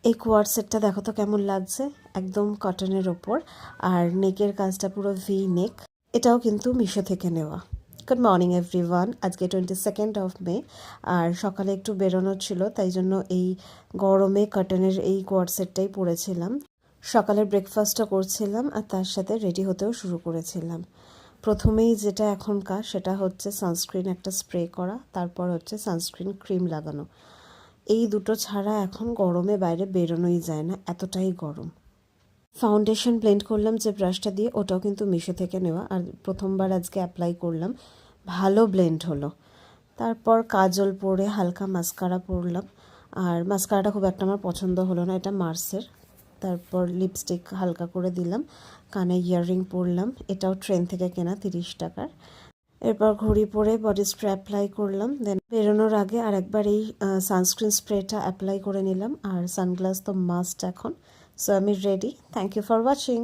এই কোয়ার সেটটা দেখো তো কেমন লাগছে, একদম কটনের ওপর, আর নেকের কাজটা পুরো ভি নেক। এটাও কিন্তু মিশো থেকে নেওয়া। গুড মর্নিং এভরিওয়ান, আজকে 22 মে, আর সকালে একটু বেরোনোর ছিল, তাই জন্য এই গরমে কটনের এই কোয়ার সেটটাই পরেছিলাম। সকালে ব্রেকফাস্টটা করছিলাম আর তার সাথে রেডি হতেও শুরু করেছিলাম। প্রথমেই যেটা এখনকার সেটা হচ্ছে সানস্ক্রিন একটা স্প্রে করা, তারপর হচ্ছে সানস্ক্রিন ক্রিম লাগানো। এই দুটো ছাড়া এখন গরমে বাইরে বেরোনোই যায় না, এতটাই গরম। ফাউন্ডেশন ব্লেন্ড করলাম যে ব্রাশটা দিয়ে, ওটাও কিন্তু মিশো থেকে নেওয়া, আর প্রথমবার আজকে অ্যাপ্লাই করলাম, ভালো ব্লেন্ড হলো। তারপর কাজল পরে হালকা মাস্কারা পরলাম, আর মাস্কারাটা খুব একটা আমার পছন্দ হলো না, এটা মার্সের। তারপর লিপস্টিক হালকা করে দিলাম, কানে ইয়াররিং পরলাম, এটাও ট্রেন থেকে কেনা 30 টাকার। এরপর ঘড়ি পরে বডি স্প্রে অ্যাপ্লাই করলাম, দেন বেরোনোর আগে আর একবার এই সানস্ক্রিন স্প্রেটা অ্যাপ্লাই করে নিলাম, আর সানগ্লাস তো মাস্ট এখন। সো আমি রেডি। Thank you for watching.